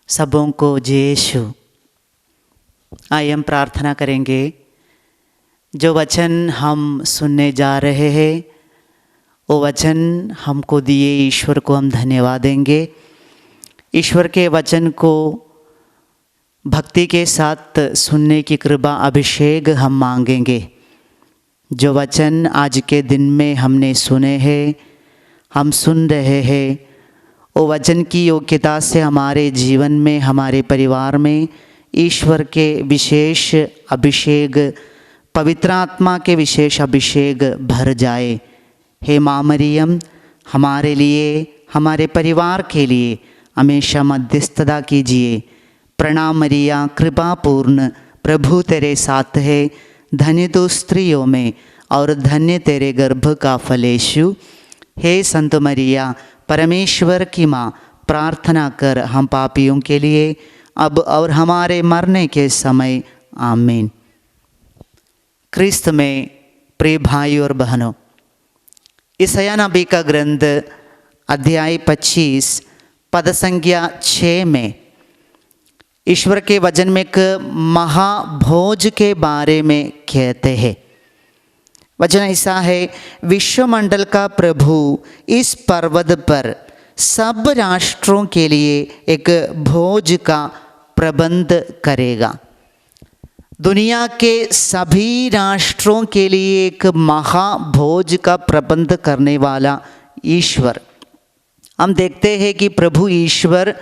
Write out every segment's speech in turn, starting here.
सबों को जय यीशु। आइए हम प्रार्थना करेंगे। जो वचन हम सुनने जा रहे हैं वो वचन हमको दिए ईश्वर को हम धन्यवाद देंगे। ईश्वर के वचन को भक्ति के साथ सुनने की कृपा अभिषेक हम मांगेंगे। जो वचन आज के दिन में हमने सुने हैं, हम सुन रहे हैं, वो वचन की योग्यता से हमारे जीवन में, हमारे परिवार में ईश्वर के विशेष अभिषेक, पवित्र आत्मा के विशेष अभिषेक भर जाए। हे माँ मरियम, हमारे लिए, हमारे परिवार के लिए हमेशा मध्यस्थता कीजिए। प्रणाम मरिया, कृपा पूर्ण, प्रभु तेरे साथ है। धन्य तो स्त्रियों में और धन्य तेरे गर्भ का फल यीशु। हे संत मरिया, परमेश्वर की माँ, प्रार्थना कर हम पापियों के लिए अब और हमारे मरने के समय। आमीन। क्रिस्त में प्रिय भाई और बहनों, यशायाह नबी का ग्रंथ अध्याय 25 पद संख्या 6 में ईश्वर के वचन में एक महाभोज के बारे में कहते हैं। वचन ऐसा है, विश्वमंडल का प्रभु इस पर्वत पर सब राष्ट्रों के लिए एक भोज का प्रबंध करेगा। दुनिया के सभी राष्ट्रों के लिए एक महाभोज का प्रबंध करने वाला ईश्वर। हम देखते हैं कि प्रभु ईश्वर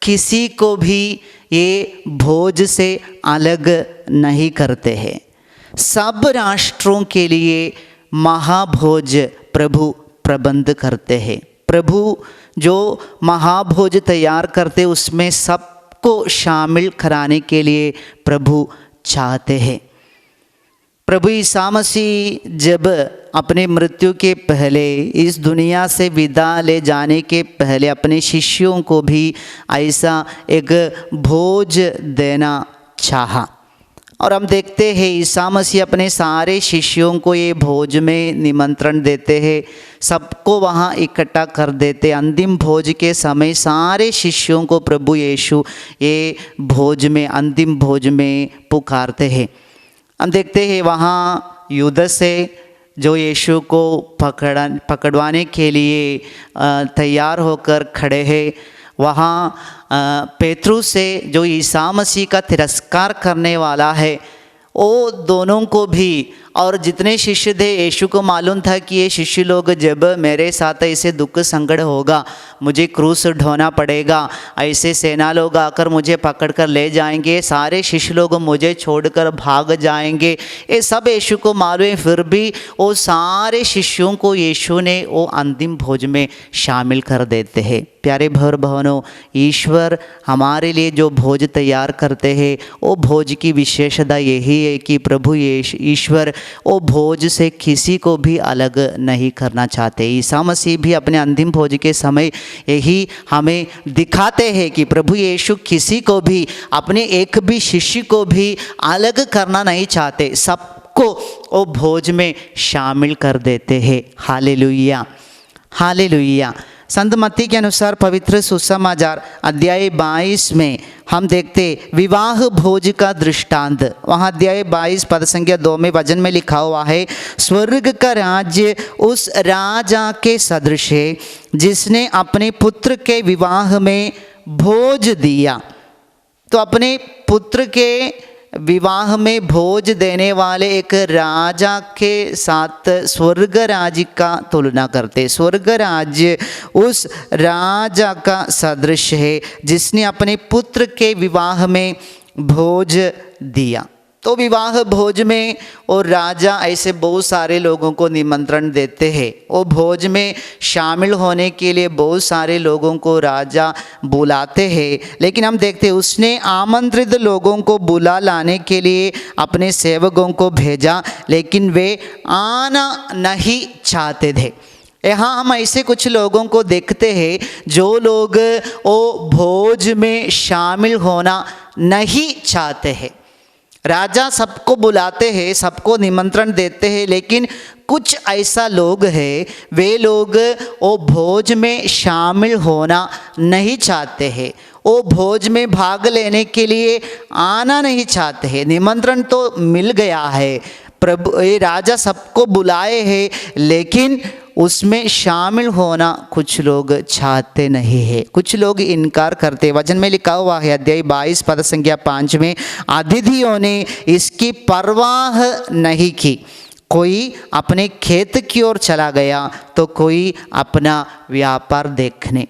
किसी को भी ये भोज से अलग नहीं करते हैं। सब राष्ट्रों के लिए महाभोज प्रभु प्रबंध करते हैं। प्रभु जो महाभोज तैयार करते उसमें सबको शामिल कराने के लिए प्रभु चाहते हैं। प्रभु ईसा मसीह जब अपने मृत्यु के पहले, इस दुनिया से विदा ले जाने के पहले अपने शिष्यों को भी ऐसा एक भोज देना चाहा। और हम देखते हैं ईसा मसीह अपने सारे शिष्यों को ये भोज में निमंत्रण देते हैं, सबको वहाँ इकट्ठा कर देते। अंतिम भोज के समय सारे शिष्यों को प्रभु यीशु ये भोज में, अंतिम भोज में पुकारते हैं। हम देखते हैं वहाँ यूदस है जो यीशु को पकड़वाने के लिए तैयार होकर खड़े हैं। वहाँ पेतरुस से जो ईसा मसीह का तिरस्कार करने वाला है, वो दोनों को भी, और जितने शिष्य थे यीशु को मालूम था कि ये शिष्य लोग जब मेरे साथ ऐसे दुख संकट होगा, मुझे क्रूस ढोना पड़ेगा, ऐसे सेना लोग आकर मुझे पकड़ कर ले जाएंगे, सारे शिष्य लोग मुझे छोड़कर भाग जाएंगे, ये सब यीशु को मालूम है। फिर भी वो सारे शिष्यों को यीशु ने वो अंतिम भोज में शामिल कर देते हैं। प्यारे भाई बहनों, ईश्वर हमारे लिए जो भोज तैयार करते हैं वो भोज की विशेषता यही है कि प्रभु ईश्वर वो भोज से किसी को भी अलग नहीं करना चाहते। ईसा मसीह भी अपने अंतिम भोज के समय यही हमें दिखाते हैं कि प्रभु यीशु किसी को भी, अपने एक भी शिष्य को भी अलग करना नहीं चाहते, सबको वो भोज में शामिल कर देते हैं। Hallelujah, hallelujah. संत मत्ती के अनुसार पवित्र सुसमाचार अध्याय 22 में हम देखते विवाह भोज का दृष्टांत। वहाँ अध्याय 22 पद संख्या 2 में वचन में लिखा हुआ है, स्वर्ग का राज्य उस राजा के सदृश है जिसने अपने पुत्र के विवाह में भोज दिया। तो अपने पुत्र के विवाह में भोज देने वाले एक राजा के साथ स्वर्ग राज्य का तुलना करते। स्वर्ग राज्य उस राजा का सदृश है जिसने अपने पुत्र के विवाह में भोज दिया। तो विवाह भोज में और राजा ऐसे बहुत सारे लोगों को निमंत्रण देते हैं। वो भोज में शामिल होने के लिए बहुत सारे लोगों को राजा बुलाते हैं। लेकिन हम देखते हैं उसने आमंत्रित लोगों को बुला लाने के लिए अपने सेवकों को भेजा, लेकिन वे आना नहीं चाहते थे। यहाँ हम ऐसे कुछ लोगों को देखते हैं जो लोग वो भोज में शामिल होना नहीं चाहते हैं। राजा सबको बुलाते हैं, सबको निमंत्रण देते हैं, लेकिन कुछ ऐसा लोग है, वे लोग वो भोज में शामिल होना नहीं चाहते हैं, वो भोज में भाग लेने के लिए आना नहीं चाहते हैं। निमंत्रण तो मिल गया है, प्रभु ये राजा सबको बुलाए हैं, लेकिन उसमें शामिल होना कुछ लोग चाहते नहीं है, कुछ लोग इनकार करते। वचन में लिखा हुआ है अध्याय 22 पद संख्या 5 में, अतिथियों ने इसकी परवाह नहीं की, कोई अपने खेत की ओर चला गया तो कोई अपना व्यापार देखने।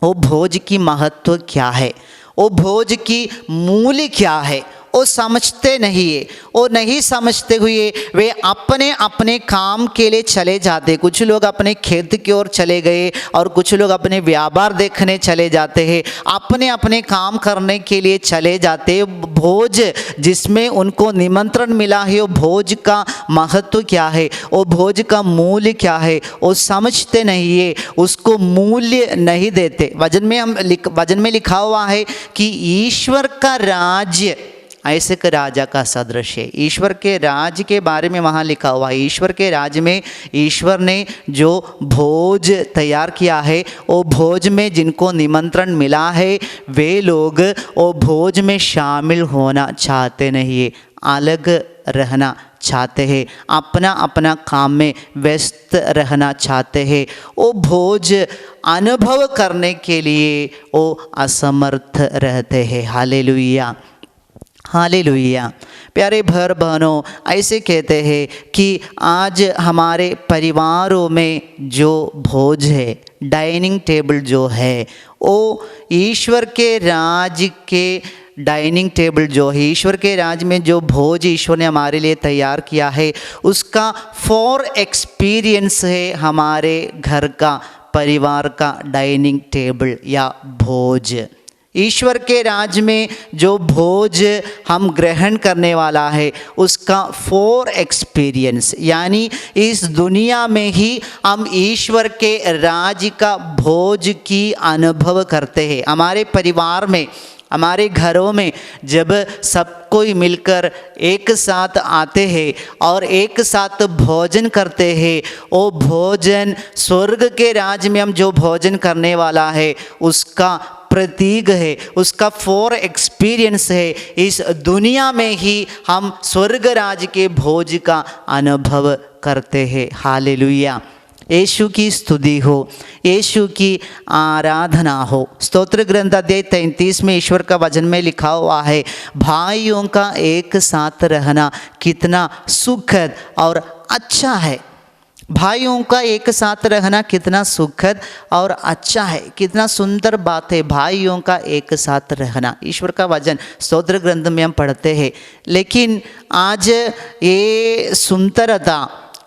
वो भोज की महत्व क्या है, वो भोज की मूल्य क्या है, वो समझते नहीं है। वो नहीं समझते हुए वे अपने अपने काम के लिए चले जाते। कुछ लोग अपने खेत की ओर चले गए और कुछ लोग अपने व्यापार देखने चले जाते हैं, अपने अपने काम करने के लिए चले जाते। भोज जिसमें उनको निमंत्रण मिला है, वो भोज का महत्व क्या है, वो भोज का मूल्य क्या है, वो समझते नहीं है, उसको मूल्य नहीं देते। वचन में लिखा हुआ है कि ईश्वर का राज्य ऐसे के राजा का सदृश है। ईश्वर के राज के बारे में वहाँ लिखा हुआ है। ईश्वर के राज में ईश्वर ने जो भोज तैयार किया है, वो भोज में जिनको निमंत्रण मिला है, वे लोग वो भोज में शामिल होना चाहते नहीं है, अलग रहना चाहते हैं, अपना अपना काम में व्यस्त रहना चाहते हैं। वो भोज अनुभव करने के लिए वो असमर्थ रहते हैं। Hallelujah, hallelujah. प्यारे भाई बहनों, ऐसे कहते हैं कि आज हमारे परिवारों में जो भोज है, डाइनिंग टेबल जो है, वो ईश्वर के राज के डाइनिंग टेबल जो है, ईश्वर के राज में जो भोज ईश्वर ने हमारे लिए तैयार किया है, उसका फॉर एक्सपीरियंस है हमारे घर का, परिवार का डाइनिंग टेबल या भोज। ईश्वर के राज में जो भोज हम ग्रहण करने वाला है, उसका फॉर एक्सपीरियंस, यानी इस दुनिया में ही हम ईश्वर के राज का भोज की अनुभव करते हैं। हमारे परिवार में, हमारे घरों में जब सब कोई मिलकर एक साथ आते हैं और एक साथ भोजन करते हैं, वो भोजन स्वर्ग के राज में हम जो भोजन करने वाला है उसका प्रतीक है, उसका फॉर एक्सपीरियंस है। इस दुनिया में ही हम स्वर्ग राज के भोज का अनुभव करते हैं। हालेलुया, यीशु की स्तुति हो, यीशु की आराधना हो। स्तोत्र ग्रंथ अध्याय 33 में ईश्वर का वचन में लिखा हुआ है, भाइयों का एक साथ रहना कितना सुखद और अच्छा है। भाइयों का एक साथ रहना कितना सुखद और अच्छा है, कितना सुंदर बात है भाइयों का एक साथ रहना। ईश्वर का वचन स्तोत्र ग्रंथ में हम पढ़ते हैं, लेकिन आज ये सुंदरता,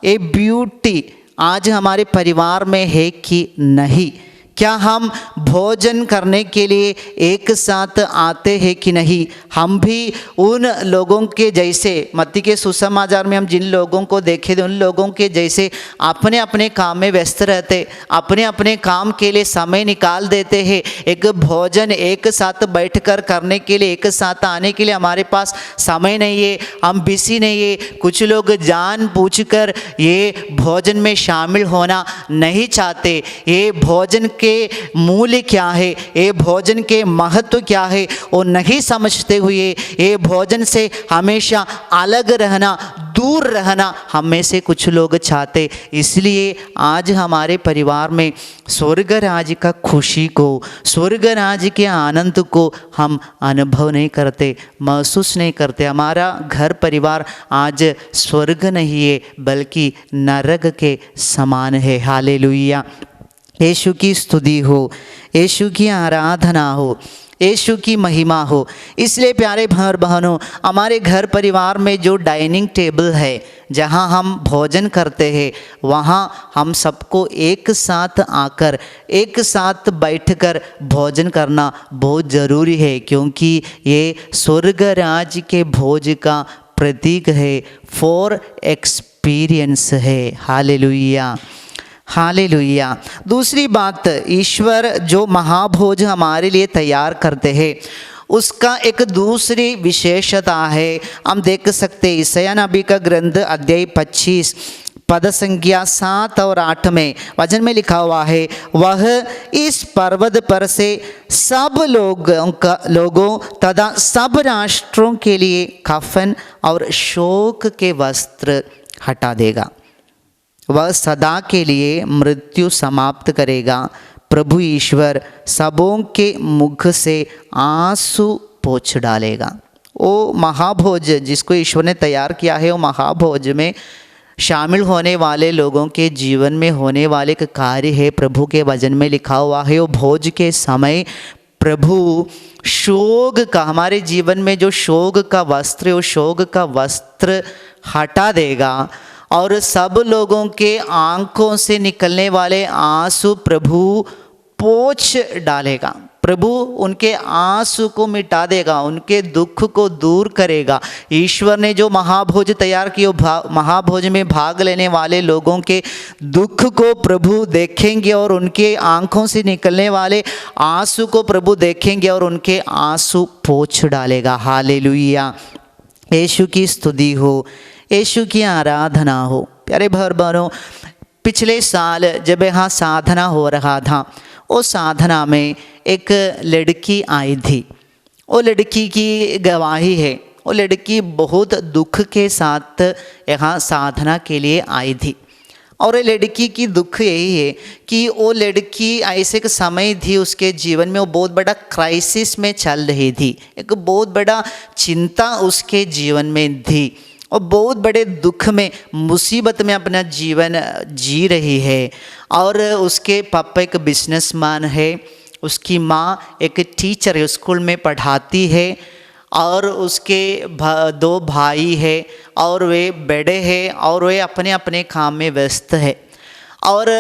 ये ब्यूटी आज हमारे परिवार में है कि नहीं? क्या हम भोजन करने के लिए एक साथ आते हैं कि नहीं? हम भी उन लोगों के जैसे, मत्ती के सुसमाचार में हम जिन लोगों को देखे थे, उन लोगों के जैसे अपने अपने काम में व्यस्त रहते, अपने अपने काम के लिए समय निकाल देते हैं। एक भोजन एक साथ बैठकर करने के लिए, एक साथ आने के लिए हमारे पास समय नहीं है, हम बिजी नहीं है। कुछ लोग जान बूझकर ये भोजन में शामिल होना नहीं चाहते। ये भोजन के मूल्य क्या है, ये भोजन के महत्व क्या है, वो नहीं समझते हुए ये भोजन से हमेशा अलग रहना, दूर रहना हम में से कुछ लोग चाहते। इसलिए आज हमारे परिवार में स्वर्ग राज का खुशी को, स्वर्ग राज के आनंद को हम अनुभव नहीं करते, महसूस नहीं करते। हमारा घर परिवार आज स्वर्ग नहीं है, बल्कि नरक के समान है। हालेलुया, यीशु की स्तुति हो, यीशु की आराधना हो, यीशु की महिमा हो। इसलिए प्यारे भाई बहनों, हमारे घर परिवार में जो डाइनिंग टेबल है, जहाँ हम भोजन करते हैं, वहाँ हम सबको एक साथ आकर, एक साथ बैठकर भोजन करना बहुत ज़रूरी है, क्योंकि ये स्वर्ग राज के भोज का प्रतीक है, फॉर एक्सपीरियंस है। Hallelujah, hallelujah. दूसरी बात, ईश्वर जो महाभोज हमारे लिए तैयार करते हैं, उसका एक दूसरी विशेषता है। हम देख सकते हैं यशायाह नबी का ग्रंथ अध्याय 25 पद संख्या 7 और 8 में वचन में लिखा हुआ है, वह इस पर्वत पर से सब लोगों तथा सब राष्ट्रों के लिए कफन और शोक के वस्त्र हटा देगा। वह सदा के लिए मृत्यु समाप्त करेगा। प्रभु ईश्वर सबों के मुख से आंसू पोंछ डालेगा। वो महाभोज जिसको ईश्वर ने तैयार किया है, वो महाभोज में शामिल होने वाले लोगों के जीवन में होने वाले एक कार्य है। प्रभु के वचन में लिखा हुआ है, वो भोज के समय प्रभु शोक का, हमारे जीवन में जो शोक का वस्त्र है, वो शोक का वस्त्र हटा देगा और सब लोगों के आंखों से निकलने वाले आंसू प्रभु पोंछ डालेगा। प्रभु उनके आंसू को मिटा देगा, उनके दुख को दूर करेगा। ईश्वर ने जो महाभोज तैयार किए, महाभोज में भाग लेने वाले लोगों के दुख को प्रभु देखेंगे और उनके आंखों से निकलने वाले आंसू को प्रभु देखेंगे और उनके आंसू पोंछ डालेगा। हालेलुया, यीशु की स्तुति हो, यीशु की आराधना हो। प्यारे भाई बहनों, पिछले साल जब यहाँ साधना हो रहा था, उस साधना में एक लड़की आई थी। वो लड़की की गवाही है, वो लड़की बहुत दुख के साथ यहाँ साधना के लिए आई थी। और ये लड़की की दुख यही है कि वो लड़की ऐसे एक समय थी उसके जीवन में, वो बहुत बड़ा क्राइसिस में चल रही थी, एक बहुत बड़ा चिंता उसके जीवन में थी और बहुत बड़े दुख में, मुसीबत में अपना जीवन जी रही है। और उसके पापा एक बिजनेसमैन है, उसकी माँ एक टीचर है, स्कूल में पढ़ाती है और उसके 2 भाई है और वे बड़े हैं और वे अपने अपने काम में व्यस्त है। और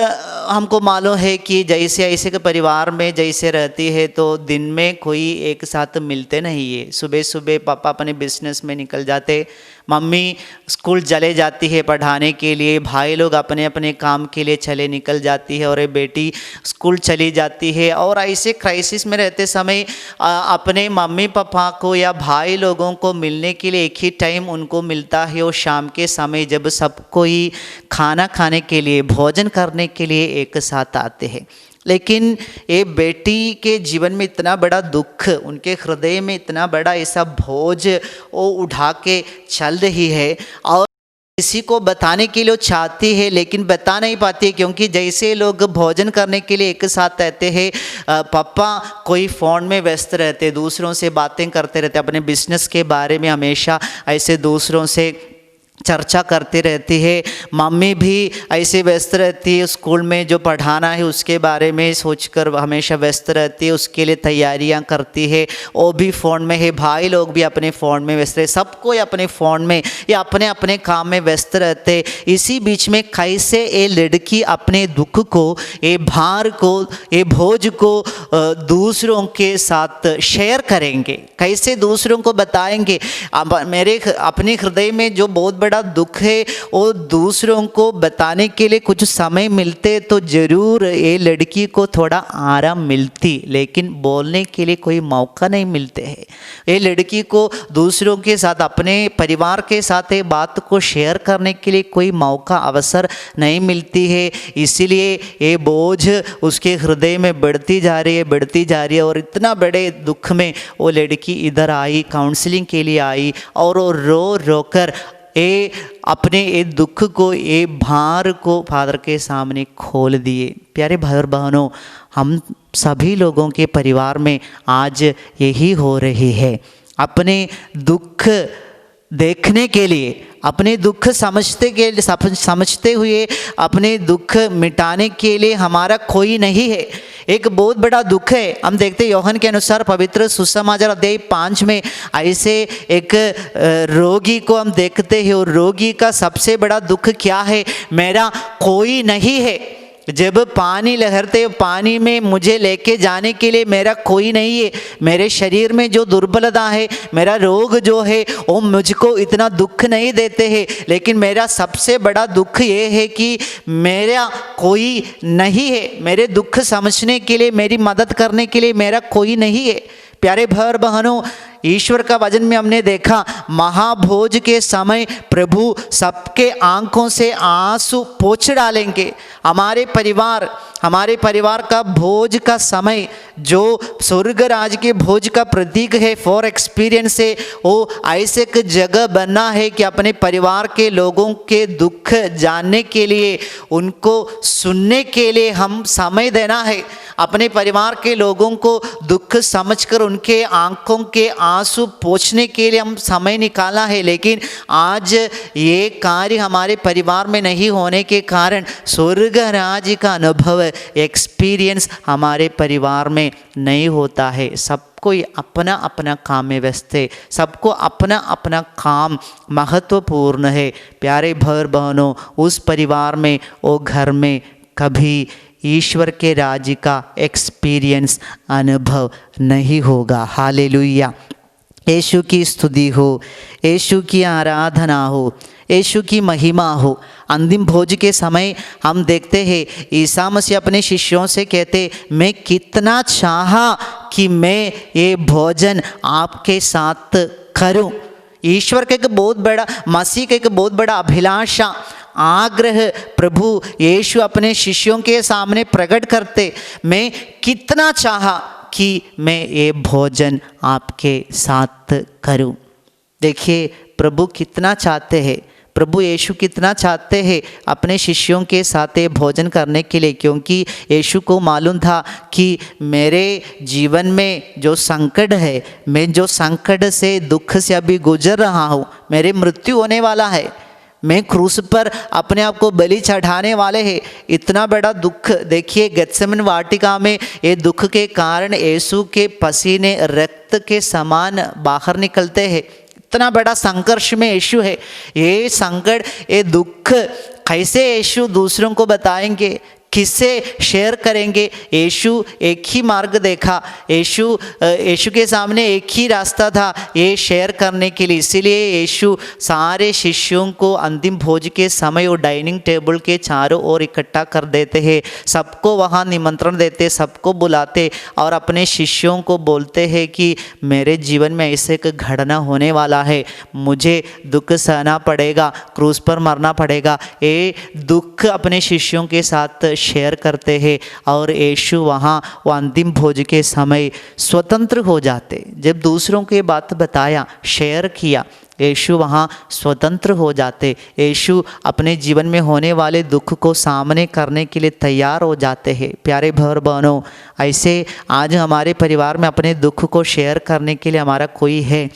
हमको मालूम है कि जैसे ऐसे के परिवार में जैसे रहती है तो दिन में कोई एक साथ मिलते नहीं है। सुबह सुबह पापा अपने बिजनेस में निकल जाते, मम्मी स्कूल चले जाती है पढ़ाने के लिए, भाई लोग अपने अपने काम के लिए चले निकल जाती है और ये बेटी स्कूल चली जाती है। और ऐसे क्राइसिस में रहते समय अपने मम्मी पापा को या भाई लोगों को मिलने के लिए एक ही टाइम उनको मिलता है, वो शाम के समय जब सब कोई खाना खाने के लिए, भोजन करने के लिए एक साथ आते हैं। लेकिन ये बेटी के जीवन में इतना बड़ा दुख, उनके हृदय में इतना बड़ा ऐसा बोझ वो उठा के चल रही है और किसी को बताने के लिए वो चाहती है लेकिन बता नहीं पाती है, क्योंकि जैसे लोग भोजन करने के लिए एक साथ रहते हैं, पापा कोई फ़ोन में व्यस्त रहते, दूसरों से बातें करते रहते, अपने बिजनेस के बारे में हमेशा ऐसे दूसरों से चर्चा करती रहती है। मम्मी भी ऐसे व्यस्त रहती है, स्कूल में जो पढ़ाना है उसके बारे में सोचकर हमेशा व्यस्त रहती है, उसके लिए तैयारियां करती है, वो भी फ़ोन में है। भाई लोग भी अपने फ़ोन में व्यस्त है, सबको अपने फ़ोन में या अपने अपने काम में व्यस्त रहते। इसी बीच में कैसे ये लड़की अपने दुख को, ये भार को, ये बोझ को दूसरों के साथ शेयर करेंगे, कैसे दूसरों को बताएंगे। मेरे अपने हृदय में जो बहुत बड़ा दुख है वो दूसरों को बताने के लिए कुछ समय मिलते तो ज़रूर ये लड़की को थोड़ा आराम मिलती, लेकिन बोलने के लिए कोई मौका नहीं मिलते हैं। ये लड़की को दूसरों के साथ, अपने परिवार के साथ ये बात को शेयर करने के लिए कोई मौका, अवसर नहीं मिलती है। इसीलिए ये बोझ उसके हृदय में बढ़ती जा रही है, बढ़ती जा रही है। और इतना बड़े दुख में वो लड़की इधर आई, काउंसलिंग के लिए आई और वो रो रो कर अपने ये दुख को, ये भार को फादर के सामने खोल दिए। प्यारे भाई और बहनों, हम सभी लोगों के परिवार में आज यही हो रही है। अपने दुख देखने के लिए, अपने दुख समझते हुए अपने दुख मिटाने के लिए हमारा कोई नहीं है। एक बहुत बड़ा दुख है। हम देखते यूहन्ना के अनुसार पवित्र सुसमाचार अध्याय 5 में ऐसे एक रोगी को हम देखते हैं और रोगी का सबसे बड़ा दुख क्या है? मेरा कोई नहीं है। जब पानी लहरते, पानी में मुझे लेके जाने के लिए मेरा कोई नहीं है। मेरे शरीर में जो दुर्बलता है, मेरा रोग जो है वो मुझको इतना दुख नहीं देते हैं, लेकिन मेरा सबसे बड़ा दुख ये है कि मेरा कोई नहीं है। मेरे दुख समझने के लिए, मेरी मदद करने के लिए मेरा कोई नहीं है। प्यारे भाई बहनों, ईश्वर का वचन में हमने देखा महाभोज के समय प्रभु सबके आंखों से आंसू पोंछ डालेंगे। हमारे परिवार का भोज का समय जो स्वर्ग राज के भोज का प्रतीक है, फॉर एक्सपीरियंस है, वो ऐसे एक जगह बनना है कि अपने परिवार के लोगों के दुख जानने के लिए, उनको सुनने के लिए हम समय देना है। अपने परिवार के लोगों को दुख समझकर उनके आंखों के आंसू पोंछने के लिए हम समय निकाला है। लेकिन आज ये कार्य हमारे परिवार में नहीं होने के कारण स्वर्ग राज्य का अनुभव, एक्सपीरियंस हमारे परिवार में नहीं होता है। सबको अपना अपना काम में व्यस्त है, सबको अपना अपना काम महत्वपूर्ण है। प्यारे भाई बहनों, उस परिवार में, वो घर में कभी ईश्वर के राज्य का एक्सपीरियंस अनुभव नहीं होगा। हालेलुया। यीशु की स्तुति हो, यीशु की आराधना हो, यीशु की महिमा हो। अंतिम भोज के समय हम देखते हैं ईसा मसीह अपने शिष्यों से कहते, मैं कितना चाहा कि मैं ये भोजन आपके साथ करूं। ईश्वर का एक बहुत बड़ा, मसीह का एक बहुत बड़ा अभिलाषा, आग्रह प्रभु यीशु अपने शिष्यों के सामने प्रकट करते, मैं कितना चाहा कि मैं ये भोजन आपके साथ करूं। देखिए प्रभु कितना चाहते हैं, प्रभु यीशु कितना चाहते हैं अपने शिष्यों के साथ ये भोजन करने के लिए, क्योंकि यीशु को मालूम था कि मेरे जीवन में जो संकट है, मैं जो संकट से, दुख से अभी गुजर रहा हूँ, मेरी मृत्यु होने वाला है, मैं क्रूस पर अपने आप को बलि चढ़ाने वाले हैं। इतना बड़ा दुख देखिए, गेत्सेमन वाटिका में ये दुख के कारण यीशु के पसीने रक्त के समान बाहर निकलते हैं। इतना बड़ा संघर्ष में यीशु है। ये संकट, ये दुख कैसे यीशु दूसरों को बताएंगे, किससे शेयर करेंगे? यीशु एक ही मार्ग देखा, यीशु के सामने एक ही रास्ता था ये शेयर करने के लिए। इसीलिए यीशु सारे शिष्यों को अंतिम भोज के समय वो डाइनिंग टेबल के चारों ओर इकट्ठा कर देते हैं, सबको वहाँ निमंत्रण देते, सबको बुलाते और अपने शिष्यों को बोलते हैं कि मेरे जीवन में ऐसे एक घटना होने वाला है, मुझे दुख सहना पड़ेगा, क्रूस पर मरना पड़ेगा। ये दुख अपने शिष्यों के साथ शेयर करते हैं और यीशु वहाँ वो अंतिम भोज के समय स्वतंत्र हो जाते। जब दूसरों की बात बताया, शेयर किया, यीशु वहाँ स्वतंत्र हो जाते। यीशु अपने जीवन में होने वाले दुख को सामने करने के लिए तैयार हो जाते हैं। प्यारे भाई बहनों, ऐसे आज हमारे परिवार में अपने दुख को शेयर करने के लिए हमारा कोई है,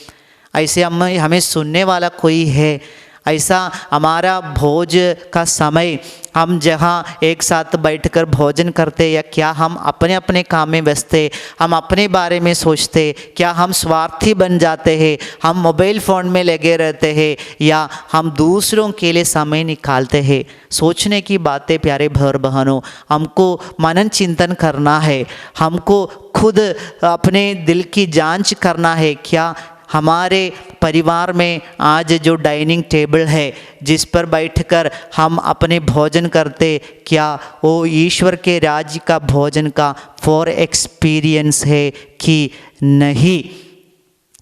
ऐसे हमें सुनने वाला कोई है, ऐसा हमारा भोज का समय हम जहाँ एक साथ बैठकर भोजन करते, या क्या हम अपने अपने काम में व्यस्त, हम अपने बारे में सोचते, क्या हम स्वार्थी बन जाते हैं, हम मोबाइल फ़ोन में लगे रहते हैं, या हम दूसरों के लिए समय निकालते हैं? सोचने की बातें प्यारे भाई बहनों, हमको मनन चिंतन करना है, हमको खुद अपने दिल की जांच करना है। क्या हमारे परिवार में आज जो डाइनिंग टेबल है जिस पर बैठकर हम अपने भोजन करते, क्या वो ईश्वर के राज्य का भोजन का फॉर एक्सपीरियंस है कि नहीं?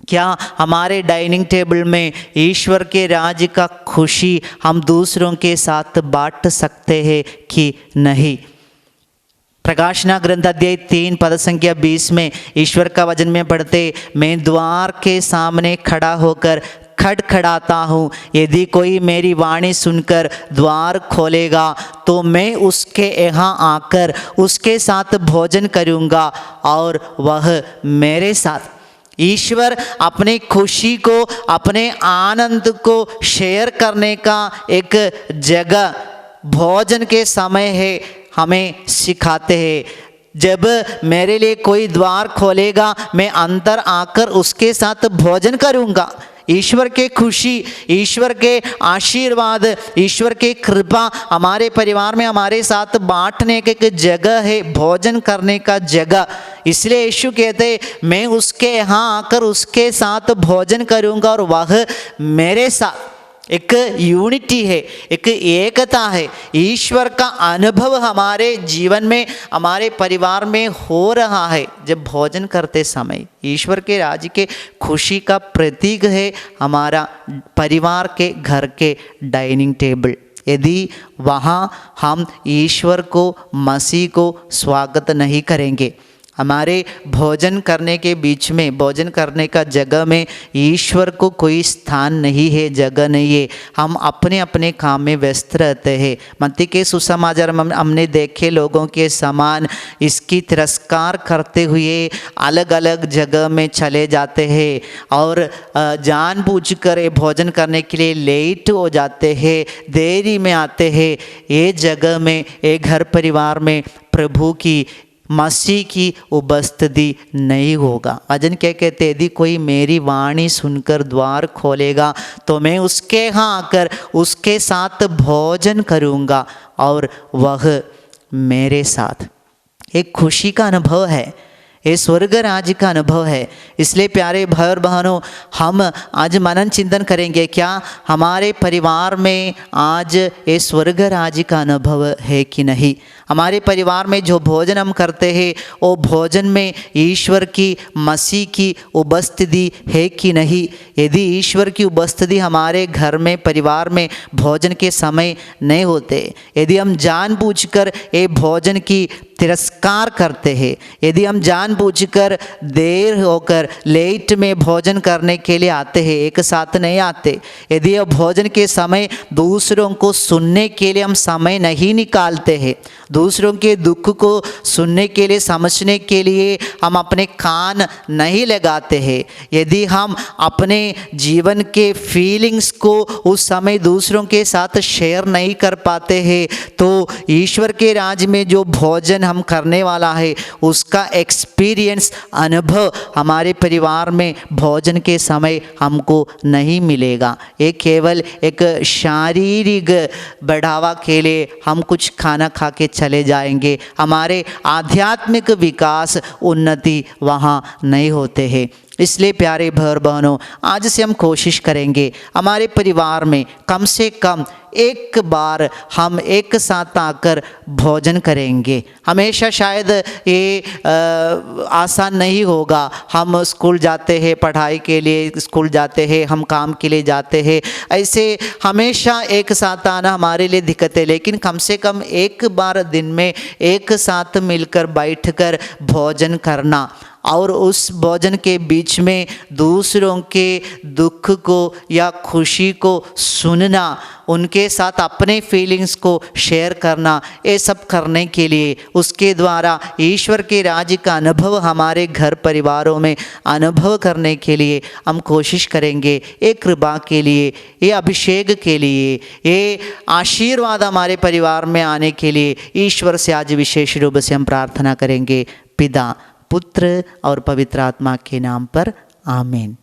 क्या हमारे डाइनिंग टेबल में ईश्वर के राज्य का खुशी हम दूसरों के साथ बांट सकते हैं कि नहीं? प्रकाशना ग्रंथ अध्याय 3 पद संख्या 20 में ईश्वर का वचन में पढ़ते, मैं द्वार के सामने खड़ा होकर खड़खड़ाता हूँ, यदि कोई मेरी वाणी सुनकर द्वार खोलेगा तो मैं उसके यहाँ आकर उसके साथ भोजन करूँगा और वह मेरे साथ। ईश्वर अपनी खुशी को, अपने आनंद को शेयर करने का एक जगह भोजन के समय है, हमें सिखाते हैं। जब मेरे लिए कोई द्वार खोलेगा, मैं अंदर आकर उसके साथ भोजन करूँगा। ईश्वर के खुशी, ईश्वर के आशीर्वाद, ईश्वर के कृपा हमारे परिवार में हमारे साथ बांटने की एक जगह है, भोजन करने का जगह। इसलिए यीशु कहते, मैं उसके यहाँ आकर उसके साथ भोजन करूँगा और वह मेरे साथ। एक यूनिटी है, एक एकता है। ईश्वर का अनुभव हमारे जीवन में, हमारे परिवार में हो रहा है। जब भोजन करते समय ईश्वर के राज्य के खुशी का प्रतीक है हमारा परिवार के घर के डाइनिंग टेबल। यदि वहाँ हम ईश्वर को, मसीह को स्वागत नहीं करेंगे, हमारे भोजन करने के बीच में, भोजन करने का जगह में ईश्वर को कोई स्थान नहीं है, जगह नहीं है। हम अपने अपने काम में व्यस्त रहते हैं। मत्ती के सुसमाचार में हमने देखे लोगों के समान इसकी तिरस्कार करते हुए अलग अलग जगह में चले जाते हैं और जानबूझकर भोजन करने के लिए लेट हो जाते हैं, देरी में आते हैं। ये जगह में, ये घर परिवार में प्रभु की, मसीह की उपस्थिति नहीं होगा। भजन क्या कहते, यदि कोई मेरी वाणी सुनकर द्वार खोलेगा तो मैं उसके यहाँ आकर उसके साथ भोजन करूँगा और वह मेरे साथ। एक खुशी का अनुभव है, ये स्वर्ग राज्य का अनुभव है। इसलिए प्यारे भाई और बहनों, हम आज मनन चिंतन करेंगे, क्या हमारे परिवार में आज ये स्वर्ग राज्य का अनुभव है कि नहीं। हमारे परिवार में जो भोजन हम करते हैं वो भोजन में ईश्वर की, मसीह की उपस्थिति है कि नहीं। यदि ईश्वर की उपस्थिति हमारे घर में, परिवार में भोजन के समय नहीं होते, यदि हम जानबूझकर ये भोजन की तिरस्कार करते हैं, यदि हम जानबूझकर देर होकर लेट में भोजन करने के लिए आते हैं, एक साथ नहीं आते, यदि भोजन के समय दूसरों को सुनने के लिए हम समय नहीं निकालते हैं, दूसरों के दुख को सुनने के लिए, समझने के लिए हम अपने कान नहीं लगाते हैं, यदि हम अपने जीवन के फीलिंग्स को उस समय दूसरों के साथ शेयर नहीं कर पाते हैं, तो ईश्वर के राज्य में जो भोजन हम करने वाला है उसका एक्सपीरियंस, अनुभव हमारे परिवार में भोजन के समय हमको नहीं मिलेगा। ये केवल एक शारीरिक बढ़ावा के लिए हम कुछ खाना खा के चले जाएंगे, हमारे आध्यात्मिक विकास, उन्नति वहाँ नहीं होते हैं। इसलिए प्यारे भाई और बहनों, आज से हम कोशिश करेंगे हमारे परिवार में कम से कम एक बार हम एक साथ आकर भोजन करेंगे। हमेशा शायद ये आसान नहीं होगा। हम स्कूल जाते हैं, पढ़ाई के लिए स्कूल जाते हैं, हम काम के लिए जाते हैं, ऐसे हमेशा एक साथ आना हमारे लिए दिक्कत है। लेकिन कम से कम एक बार दिन में एक साथ मिलकर बैठकर भोजन करना और उस भोजन के बीच में दूसरों के दुख को या खुशी को सुनना, उनके साथ अपने फीलिंग्स को शेयर करना, ये सब करने के लिए, उसके द्वारा ईश्वर के राज्य का अनुभव हमारे घर परिवारों में अनुभव करने के लिए हम कोशिश करेंगे। ये कृपा के लिए, ये अभिषेक के लिए, ये आशीर्वाद हमारे परिवार में आने के लिए ईश्वर से आज विशेष रूप से हम प्रार्थना करेंगे। पिता, पुत्र और पवित्र आत्मा के नाम पर आमीन।